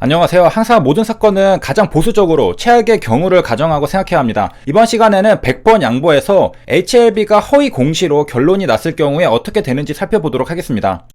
안녕하세요. 항상 모든 사건은 가장 보수적으로 최악의 경우를 가정하고 생각해야 합니다. 이번 시간에는 100번 양보해서 HLB가 허위 공시로 결론이 났을 경우에 어떻게 되는지 살펴보도록 하겠습니다.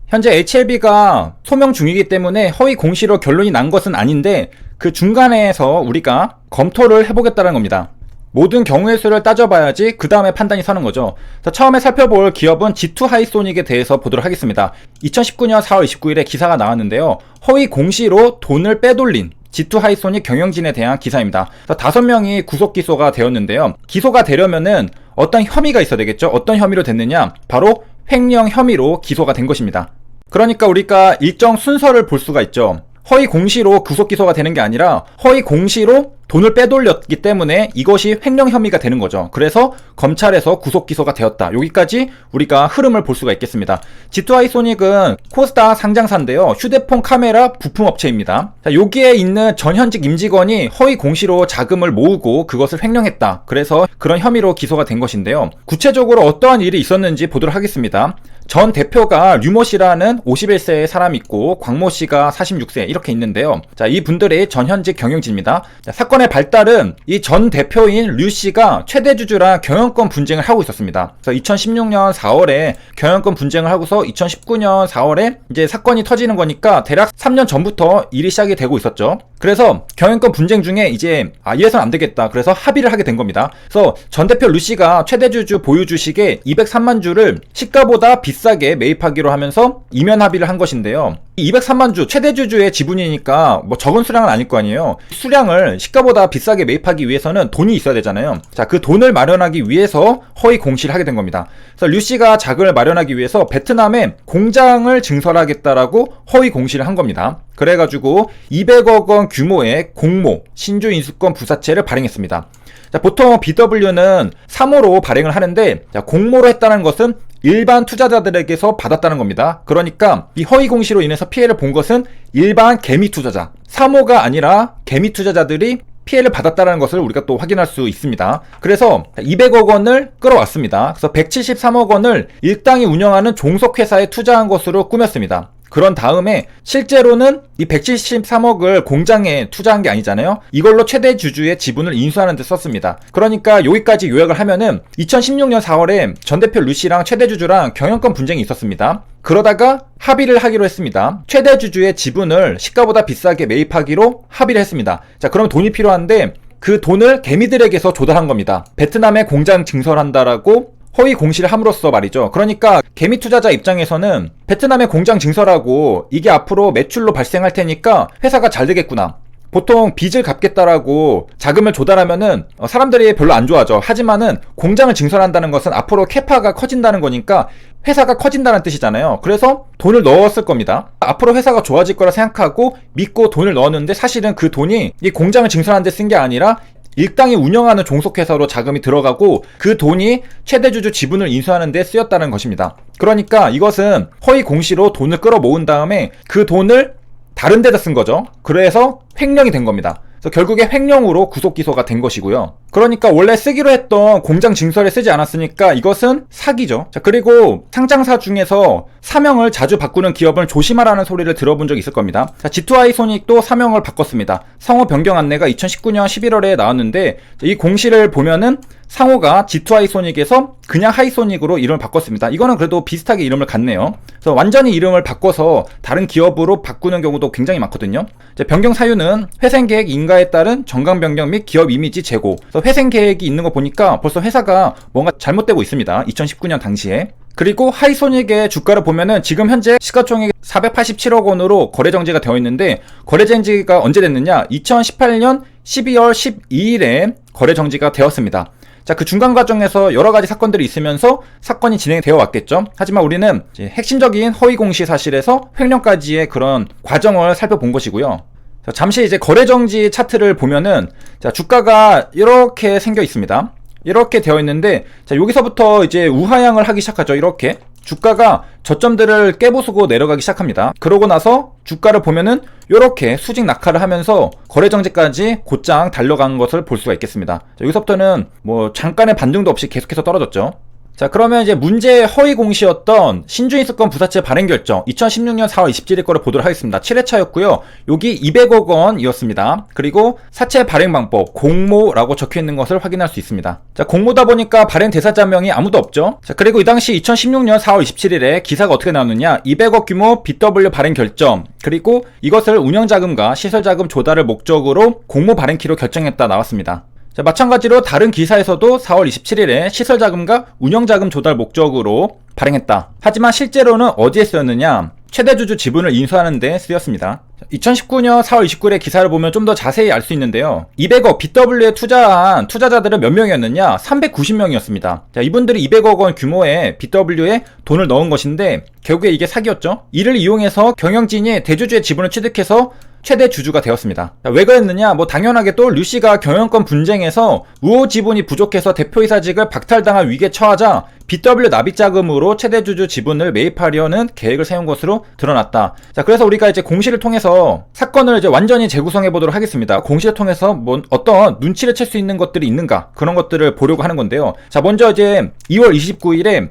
현재 HLB가 소명 중이기 때문에 허위 공시로 결론이 난 것은 아닌데 그 중간에서 우리가 검토를 해보겠다는 겁니다. 모든 경우의 수를 따져봐야지 그 다음에 판단이 서는 거죠. 처음에 살펴볼 기업은 G2 하이소닉에 대해서 보도록 하겠습니다. 2019년 4월 29일에 기사가 나왔는데요. 허위 공시로 돈을 빼돌린 G2 하이소닉 경영진에 대한 기사입니다. 5명이 구속 기소가 되었는데요. 기소가 되려면은 어떤 혐의가 있어야 되겠죠. 어떤 혐의로 됐느냐? 바로 횡령 혐의로 기소가 된 것입니다. 그러니까 우리가 일정 순서를 볼 수가 있죠. 허위 공시로 구속 기소가 되는 게 아니라 허위 공시로 돈을 빼돌렸기 때문에 이것이 횡령 혐의가 되는 거죠. 그래서 검찰에서 구속 기소가 되었다. 여기까지 우리가 흐름을 볼 수가 있겠습니다. G2 하이소닉은 코스닥 상장사인데요. 휴대폰 카메라 부품업체입니다. 자, 여기에 있는 전현직 임직원이 허위 공시로 자금을 모으고 그것을 횡령했다. 그래서 그런 혐의로 기소가 된 것인데요. 구체적으로 어떠한 일이 있었는지 보도록 하겠습니다. 전 대표가 류모 씨라는 51세의 사람이 있고 광모 씨가 46세 이렇게 있는데요. 자, 이 분들이 전현직 경영진입니다. 자, 사건의 발달은 이 전 대표인 류 씨가 최대 주주랑 경영권 분쟁을 하고 있었습니다. 그래서 2016년 4월에 경영권 분쟁을 하고서 2019년 4월에 이제 사건이 터지는 거니까 대략 3년 전부터 일이 시작이 되고 있었죠. 그래서 경영권 분쟁 중에 이제 이래서는 안 되겠다. 그래서 합의를 하게 된 겁니다. 그래서 전 대표 류 씨가 최대 주주 보유 주식의 203만 주를 시가보다 비싸게 매입하기로 하면서 이면 합의를 한 것인데요. 203만 주 최대 주주의 지분이니까 뭐 적은 수량은 아닐 거 아니에요. 수량을 시가보다 비싸게 매입하기 위해서는 돈이 있어야 되잖아요. 자, 그 돈을 마련하기 위해서 허위 공시를 하게 된 겁니다. 그래서 류 씨가 자금을 마련하기 위해서 베트남에 공장을 증설하겠다라고 허위 공시를 한 겁니다. 그래가지고 200억 원 규모의 공모 신주 인수권 부사채를 발행했습니다. 자, 보통 BW는 3호로 발행을 하는데, 자, 공모로 했다는 것은 일반 투자자들에게서 받았다는 겁니다. 그러니까 이 허위 공시로 인해서 피해를 본 것은 일반 개미 투자자, 3호가 아니라 개미 투자자들이 피해를 받았다는 것을 우리가 또 확인할 수 있습니다. 그래서 200억 원을 끌어왔습니다. 그래서 173억 원을 일당이 운영하는 종속회사에 투자한 것으로 꾸몄습니다. 그런 다음에 실제로는 이 173억을 공장에 투자한 게 아니잖아요. 이걸로 최대 주주의 지분을 인수하는 데 썼습니다. 그러니까 여기까지 요약을 하면은 2016년 4월에 전 대표 류 씨랑 최대 주주랑 경영권 분쟁이 있었습니다. 그러다가 합의를 하기로 했습니다. 최대 주주의 지분을 시가보다 비싸게 매입하기로 합의를 했습니다. 자, 그러면 돈이 필요한데 그 돈을 개미들에게서 조달한 겁니다. 베트남에 공장 증설한다라고 허위 공시를 함으로써 말이죠. 그러니까 개미 투자자 입장에서는 베트남에 공장 증설하고 이게 앞으로 매출로 발생할 테니까 회사가 잘 되겠구나. 보통 빚을 갚겠다라고 자금을 조달하면은 사람들이 별로 안 좋아하죠. 하지만은 공장을 증설한다는 것은 앞으로 캐파가 커진다는 거니까 회사가 커진다는 뜻이잖아요. 그래서 돈을 넣었을 겁니다. 앞으로 회사가 좋아질 거라 생각하고 믿고 돈을 넣었는데 사실은 그 돈이 이 공장을 증설하는 데 쓴 게 아니라 일당이 운영하는 종속회사로 자금이 들어가고 그 돈이 최대주주 지분을 인수하는 데 쓰였다는 것입니다. 그러니까 이것은 허위 공시로 돈을 끌어모은 다음에 그 돈을 다른 데다 쓴 거죠. 그래서 횡령이 된 겁니다. 그래서 결국에 횡령으로 구속 기소가 된 것이고요. 그러니까 원래 쓰기로 했던 공장 증설에 쓰지 않았으니까 이것은 사기죠. 자, 그리고 상장사 중에서 사명을 자주 바꾸는 기업을 조심하라는 소리를 들어본 적이 있을 겁니다. 자, G2 하이소닉도 사명을 바꿨습니다. 상호 변경 안내가 2019년 11월에 나왔는데 이 공시를 보면은 상호가 G2 하이소닉에서 그냥 하이소닉으로 이름을 바꿨습니다. 이거는 그래도 비슷하게 이름을 갖네요. 그래서 완전히 이름을 바꿔서 다른 기업으로 바꾸는 경우도 굉장히 많거든요. 변경 사유는 회생 계획 인가에 따른 정강 변경 및 기업 이미지 제고. 그래서 회생 계획이 있는 거 보니까 벌써 회사가 뭔가 잘못되고 있습니다. 2019년 당시에. 그리고 하이소닉의 주가를 보면은 지금 현재 시가총액 487억 원으로 거래 정지가 되어 있는데 거래 정지가 언제 됐느냐? 2018년 12월 12일에 거래 정지가 되었습니다. 자, 그 중간 과정에서 여러 가지 사건들이 있으면서 사건이 진행되어 왔겠죠. 하지만 우리는 이제 핵심적인 허위 공시 사실에서 횡령까지의 그런 과정을 살펴본 것이고요. 자, 잠시 이제 거래 정지 차트를 보면은 자, 주가가 이렇게 생겨 있습니다. 이렇게 되어 있는데 자, 여기서부터 이제 우하향을 하기 시작하죠. 이렇게 주가가 저점들을 깨부수고 내려가기 시작합니다. 그러고 나서 주가를 보면은 이렇게 수직 낙하를 하면서 거래 정지까지 곧장 달려간 것을 볼 수가 있겠습니다. 자, 여기서부터는 뭐 잠깐의 반등도 없이 계속해서 떨어졌죠. 자, 그러면 이제 문제의 허위 공시였던 신주인수권 부사채 발행 결정 2016년 4월 27일 거를 보도록 하겠습니다. 7회차였고요. 여기 200억 원이었습니다. 그리고 사채 발행 방법 공모라고 적혀 있는 것을 확인할 수 있습니다. 자, 공모다 보니까 발행 대상자명이 아무도 없죠. 자, 그리고 이 당시 2016년 4월 27일에 기사가 어떻게 나왔느냐, 200억 규모 BW 발행 결정, 그리고 이것을 운영자금과 시설자금 조달을 목적으로 공모 발행키로 결정했다 나왔습니다. 자, 마찬가지로 다른 기사에서도 4월 27일에 시설자금과 운영자금 조달 목적으로 발행했다. 하지만 실제로는 어디에 쓰였느냐, 최대주주 지분을 인수하는 데 쓰였습니다. 2019년 4월 29일의 기사를 보면 좀 더 자세히 알 수 있는데요. 200억 BW에 투자한 투자자들은 몇 명이었느냐? 390명이었습니다. 자, 이분들이 200억 원 규모의 BW에 돈을 넣은 것인데 결국에 이게 사기였죠. 이를 이용해서 경영진이 대주주의 지분을 취득해서 최대 주주가 되었습니다. 자, 왜 그랬느냐? 뭐 당연하게 또 류씨가 경영권 분쟁에서 우호 지분이 부족해서 대표이사직을 박탈당할 위기에 처하자 BW 납입자금으로 최대 주주 지분을 매입하려는 계획을 세운 것으로 드러났다. 자, 그래서 우리가 이제 공시를 통해서 사건을 이제 완전히 재구성해 보도록 하겠습니다. 공시를 통해서 뭐 어떤 눈치를 챌 수 있는 것들이 있는가, 그런 것들을 보려고 하는 건데요. 자, 먼저 이제 2월 29일에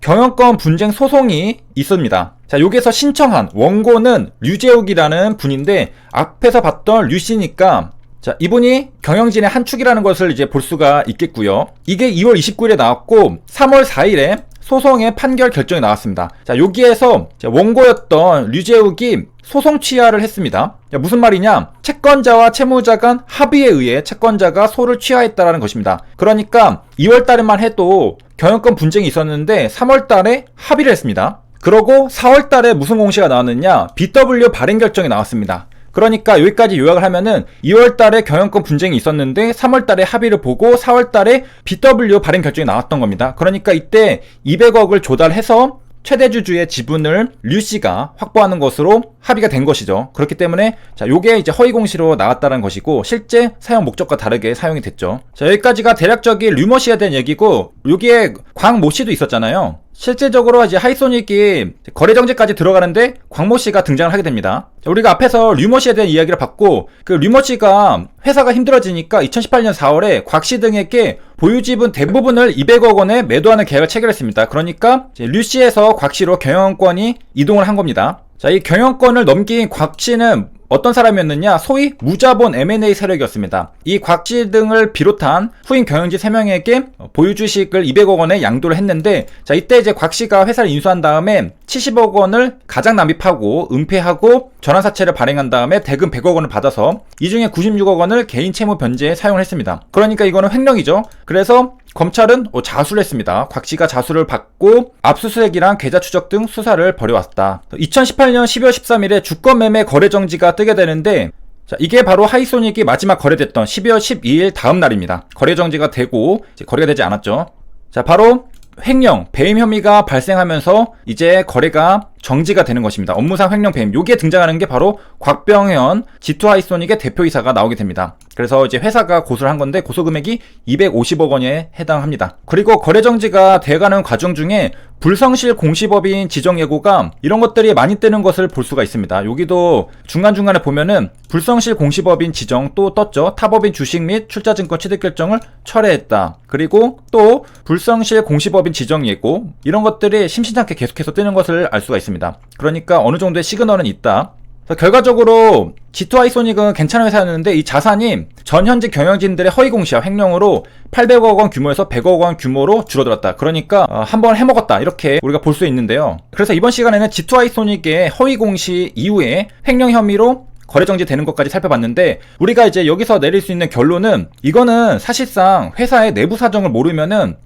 경영권 분쟁 소송이 있습니다. 자, 여기서 신청한 원고는 류재욱이라는 분인데 앞에서 봤던 류씨니까 자, 이분이 경영진의 한 축이라는 것을 이제 볼 수가 있겠고요. 이게 2월 29일에 나왔고 3월 4일에 소송의 판결 결정이 나왔습니다. 자, 여기에서 원고였던 류재욱이 소송 취하를 했습니다. 자, 무슨 말이냐? 채권자와 채무자 간 합의에 의해 채권자가 소를 취하했다라는 것입니다. 그러니까 2월 달에만 해도 경영권 분쟁이 있었는데 3월 달에 합의를 했습니다. 그러고 4월 달에 무슨 공시가 나왔느냐? BW 발행 결정이 나왔습니다. 그러니까 여기까지 요약을 하면은 2월 달에 경영권 분쟁이 있었는데 3월 달에 합의를 보고 4월 달에 BW 발행 결정이 나왔던 겁니다. 그러니까 이때 200억을 조달해서 최대주주의 지분을 류씨가 확보하는 것으로 합의가 된 것이죠. 그렇기 때문에 자, 요게 이제 허위 공시로 나왔다는 것이고 실제 사용 목적과 다르게 사용이 됐죠. 자, 여기까지가 대략적인 류머씨에 대한 얘기고, 여기에 광모씨도 있었잖아요. 실제적으로 이제 하이소닉이 거래정지까지 들어가는데 광모씨가 등장을 하게 됩니다. 자, 우리가 앞에서 류머씨에 대한 이야기를 봤고, 그 류머씨가 회사가 힘들어지니까 2018년 4월에 곽씨 등에게 보유지분 대부분을 200억 원에 매도하는 계약을 체결했습니다. 그러니까 류씨에서 곽씨로 경영권이 이동을 한 겁니다. 자, 이 경영권을 넘긴 곽씨는 어떤 사람이었느냐? 소위 무자본 M&A 세력이었습니다. 이 곽씨 등을 비롯한 후임 경영진 3명에게 보유주식을 200억 원에 양도를 했는데, 자, 이때 이제 곽씨가 회사를 인수한 다음에 70억 원을 가장 납입하고 은폐하고 전환사채를 발행한 다음에 대금 100억 원을 받아서 이 중에 96억 원을 개인 채무 변제에 사용을 했습니다. 그러니까 이거는 횡령이죠. 그래서 검찰은 자수를 했습니다. 곽씨가 자수를 받고 압수수색이랑 계좌 추적 등 수사를 벌여왔다. 2018년 12월 13일에 주권매매 거래정지가 뜨게 되는데, 자, 이게 바로 하이소닉이 마지막 거래됐던 12월 12일 다음 날입니다. 거래정지가 되고 이제 거래가 되지 않았죠. 자, 바로 횡령, 배임 혐의가 발생하면서 이제 거래가 정지가 되는 것입니다. 업무상 횡령 배임. 여기에 등장하는 게 바로 곽병현 G2하이소닉의 대표이사가 나오게 됩니다. 그래서 이제 회사가 고소를 한 건데 고소 금액이 250억 원에 해당합니다. 그리고 거래 정지가 돼가는 과정 중에 불성실 공시법인 지정 예고가 이런 것들이 많이 뜨는 것을 볼 수가 있습니다. 여기도 중간중간에 보면은 불성실 공시법인 지정 또 떴죠. 타법인 주식 및 출자증권 취득 결정을 철회했다. 그리고 또 불성실 공시법인 지정 예고, 이런 것들이 심심찮게 계속해서 뜨는 것을 알 수가 있습니다. 그러니까 어느 정도의 시그널은 있다. 결과적으로 G2하이소닉은 괜찮은 회사였는데 이 자산이 전 현직 경영진들의 허위 공시와 횡령으로 800억 원 규모에서 100억 원 규모로 줄어들었다. 그러니까 한번 해먹었다, 이렇게 우리가 볼 수 있는데요. 그래서 이번 시간에는 G2하이소닉의 허위 공시 이후에 횡령 혐의로 거래정지 되는 것까지 살펴봤는데, 우리가 이제 여기서 내릴 수 있는 결론은 이거는 사실상 회사의 내부 사정을 모르면은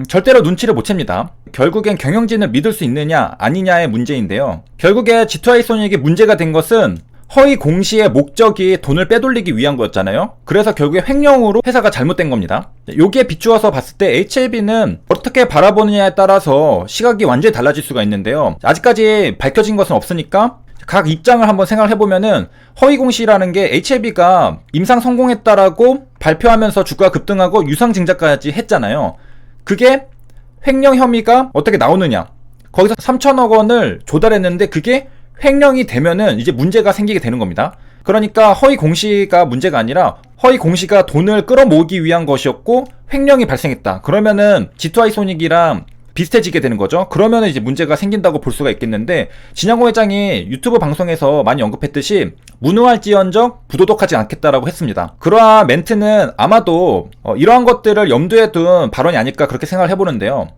절대로 눈치를 못 챕니다. 결국엔 경영진을 믿을 수 있느냐 아니냐의 문제인데요. 결국에 G2하이소닉이 문제가 된 것은 허위 공시의 목적이 돈을 빼돌리기 위한 거였잖아요. 그래서 결국에 횡령으로 회사가 잘못된 겁니다. 여기에 비추어서 봤을 때 HLB는 어떻게 바라보느냐에 따라서 시각이 완전히 달라질 수가 있는데요. 아직까지 밝혀진 것은 없으니까 각 입장을 한번 생각을 해보면은, 허위 공시라는 게 HLB가 임상 성공했다라고 발표하면서 주가가 급등하고 유상증자까지 했잖아요. 그게 횡령 혐의가 어떻게 나오느냐, 거기서 3천억 원을 조달했는데 그게 횡령이 되면은 이제 문제가 생기게 되는 겁니다. 그러니까 허위 공시가 문제가 아니라 허위 공시가 돈을 끌어모으기 위한 것이었고 횡령이 발생했다. 그러면은 G2I 소닉이랑 비슷해지게 되는 거죠. 그러면은 이제 문제가 생긴다고 볼 수가 있겠는데, 진양호 회장이 유튜브 방송에서 많이 언급했듯이 무능할지언정 부도덕하지 않겠다라고 했습니다. 그러한 멘트는 아마도 이러한 것들을 염두에 둔 발언이 아닐까 그렇게 생각을 해보는데요.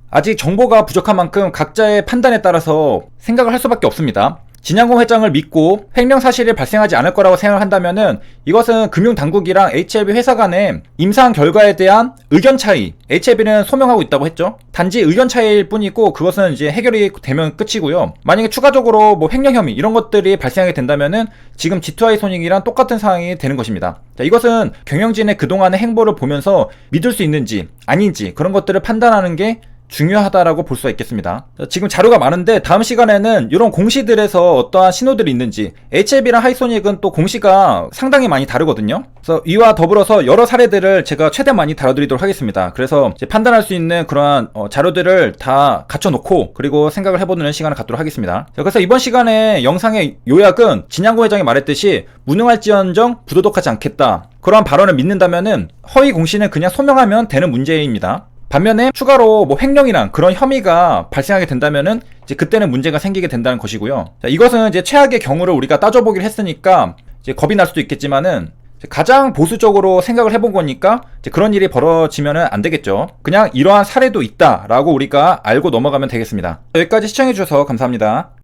아직 정보가 부족한 만큼 각자의 판단에 따라서 생각을 할 수밖에 없습니다. 진양호 회장을 믿고 횡령 사실이 발생하지 않을 거라고 생각을 한다면은 이것은 금융당국이랑 HLB 회사 간의 임상 결과에 대한 의견 차이, HLB는 소명하고 있다고 했죠. 단지 의견 차이일 뿐이고 그것은 이제 해결이 되면 끝이고요. 만약에 추가적으로 뭐 횡령 혐의 이런 것들이 발생하게 된다면은 지금 G2I 소닉이랑 똑같은 상황이 되는 것입니다. 자, 이것은 경영진의 그동안의 행보를 보면서 믿을 수 있는지 아닌지 그런 것들을 판단하는 게 중요하다라고 볼 수가 있겠습니다. 지금 자료가 많은데 다음 시간에는 이런 공시들에서 어떠한 신호들이 있는지, HLB랑 하이소닉은 또 공시가 상당히 많이 다르거든요. 그래서 이와 더불어서 여러 사례들을 제가 최대한 많이 다뤄드리도록 하겠습니다. 그래서 이제 판단할 수 있는 그러한 자료들을 다 갖춰놓고 그리고 생각을 해보는 시간을 갖도록 하겠습니다. 자, 그래서 이번 시간에 영상의 요약은 진양호 회장이 말했듯이 무능할지언정 부도덕하지 않겠다, 그러한 발언을 믿는다면은 허위 공시는 그냥 소명하면 되는 문제입니다. 반면에 추가로 뭐 횡령이랑 그런 혐의가 발생하게 된다면은 이제 그때는 문제가 생기게 된다는 것이고요. 자, 이것은 이제 최악의 경우를 우리가 따져보기로 했으니까 이제 겁이 날 수도 있겠지만은 가장 보수적으로 생각을 해본 거니까 이제 그런 일이 벌어지면은 안 되겠죠. 그냥 이러한 사례도 있다라고 우리가 알고 넘어가면 되겠습니다. 여기까지 시청해주셔서 감사합니다.